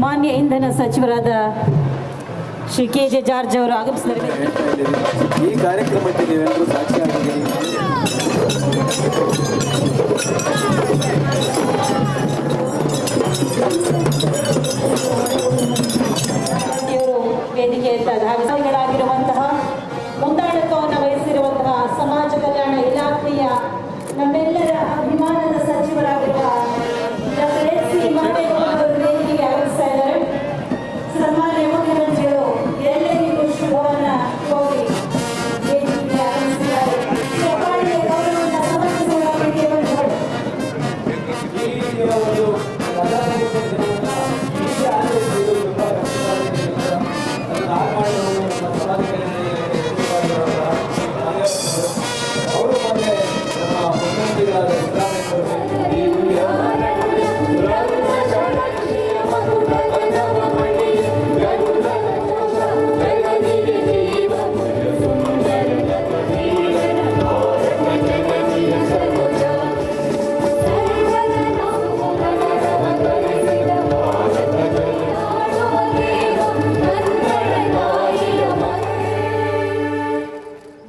ಮಾನ್ಯ ಇಂಧನ ಸಚಿವರಾದ ಶ್ರೀ ಕೆ.ಜೆ. ಜಾರ್ಜ್ ಅವರು ಆಗಮಿಸಿದ್ದಾರೆ. ಈ ಕಾರ್ಯಕ್ರಮಕ್ಕೆ ನೀವೆಲ್ಲರೂ ಸಾಕ್ಷಿಯಾಗಿದ್ದೀರಿ. ವೇದಿಕೆಯಿಂದ ಧಾವಿಗಳಾಗಿರುವಂತಹ ಮುಂದಾಳತ್ವವನ್ನು ವಹಿಸಿರುವಂತಹ ಸಮಾಜ ಕಲ್ಯಾಣ ಇಲಾಖೆಯ ನಮ್ಮೆಲ್ಲರ ಅಭಿಮಾನದ ಸಚಿವರಾಗಿರುವ ಡಾಕ್ಟರ್ ಎಸ್ ಸಿ ಮಾದೇಗೌಡರು ವೇದಿಕೆಗೆ ಆಗಮಿಸ್ತಾ ಇದ್ದಾರೆ. ಸನ್ಮಾನ್ಯ ಮುಖ್ಯಮಂತ್ರಿಗಳು ಎಲ್ಲರಿಗೂ ಶುಭವನ್ನ ಕೋರಿ ವೇದಿಕೆಗೆ ಆಗಮಿಸಿದ್ದಾರೆ. ಚಪ್ಪಾಳೆಗೆ ಗೌರವವನ್ನು ಸಮರ್ಪಿಸುವ ವೇದಿಕೆಯನ್ನು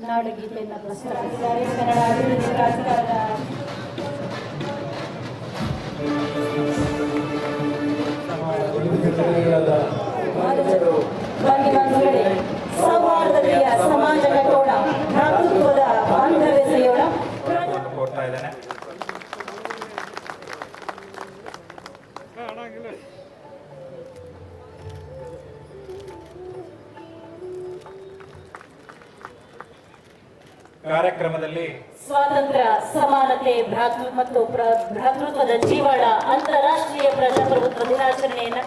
ನಾಡಗೀತೆಯನ್ನು ಪ್ರಸ್ತುತಪಡಿಸಿದ್ದಾರೆ. ಕನ್ನಡ ಅಭಿವೃದ್ಧಿ ಪ್ರಾಧಿಕಾರದ ಸೌಹಾರ್ದತೆಯ ಸಮಾಜ ಕಟ್ಟೋಣ, ಭ್ರಾತೃತ್ವದ ಬಾಂಧವ್ಯ ಸೆಯೋಣ. ಕಾರ್ಯಕ್ರಮದಲ್ಲಿ ಸ್ವಾತಂತ್ರ್ಯ, ಸಮಾನತೆ ಮತ್ತು ಭ್ರಾತೃತ್ವದ ಜೀವಾಳ ಅಂತಾರಾಷ್ಟ್ರೀಯ ಪ್ರಜಾಪ್ರಭುತ್ವ ದಿನಾಚರಣೆಯನ್ನು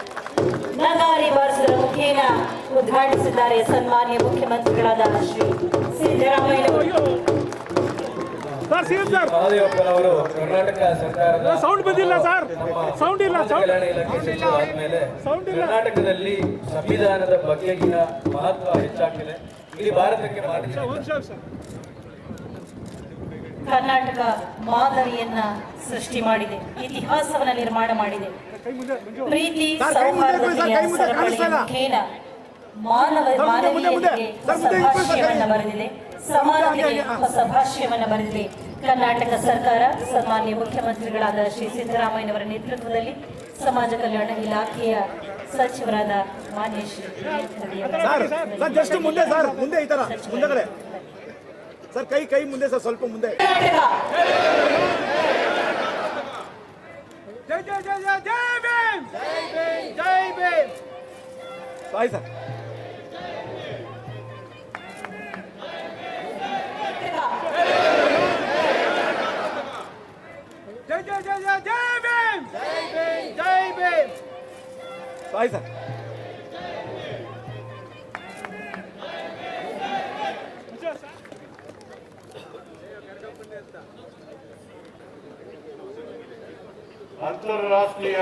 ನಗಾರಿ ಬಾರಿಸಿದ ಮುಖೇನ ಉದ್ಘಾಟಿಸಿದ್ದಾರೆ ಸನ್ಮಾನ್ಯ ಮುಖ್ಯಮಂತ್ರಿಗಳಾದ ಶ್ರೀ ಸಿದ್ದರಾಮಯ್ಯ. ಮಹದೇವಪ್ಪನವರು ಕರ್ನಾಟಕ ಸರ್ಕಾರದ ಕಲ್ಯಾಣ ಇಲಾಖೆ ಸಚಿವರಾದ ಮೇಲೆ ಕರ್ನಾಟಕದಲ್ಲಿ ಸಂವಿಧಾನದ ಬಗೆಗಿನ ಮಹತ್ವ ಹೆಚ್ಚಾಗ್ತಿದೆ. ಇಲ್ಲಿ ಭಾರತಕ್ಕೆ ಕರ್ನಾಟಕ ಮಾದರಿಯನ್ನ ಸೃಷ್ಟಿ ಮಾಡಿದೆ, ಇತಿಹಾಸವನ್ನ ನಿರ್ಮಾಣ ಮಾಡಿದೆ. ಪ್ರೀತಿ, ಸೌಹಾರ್ದತೆಯ ಸರಪಳಿಯ ಮುಖೇನ ಮಾನವೀಯತೆಗೆ ಹೊಸ ಭಾಷ್ಯವನ್ನ ಬರೆದಿದೆ, ಸಮಾನತೆಗೆ ಹೊಸ ಭಾಷ್ಯವನ್ನ ಬರೆದಿದೆ. ಕರ್ನಾಟಕ ಸರ್ಕಾರ ಸನ್ಮಾನ್ಯ ಮುಖ್ಯಮಂತ್ರಿಗಳಾದ ಶ್ರೀ ಸಿದ್ದರಾಮಯ್ಯನವರ ನೇತೃತ್ವದಲ್ಲಿ ಸಮಾಜ ಕಲ್ಯಾಣ ಇಲಾಖೆಯ ಸಚಿವರಾದ ಮಾನ್ಯ ಶ್ರೀ ಸರ್ ಕೈ ಮುಂದೆ ಸರ್, ಸ್ವಲ್ಪ ಮುಂದೆ. ಜೈ ಜೈ ಜೈ ಜೈ ಜೈ ಭೀಮ್, ಜೈ ಭೀಮ್. ಸಾಯಿ ಸರ್. ಜೈ ಜೈ ಜೈ ಜೈ ಜೈ ಭೀಮ್, ಜೈ ಭೀಮ್. ಸಾಯಿ ಸರ್. ಅಂತಾರಾಷ್ಟ್ರೀಯ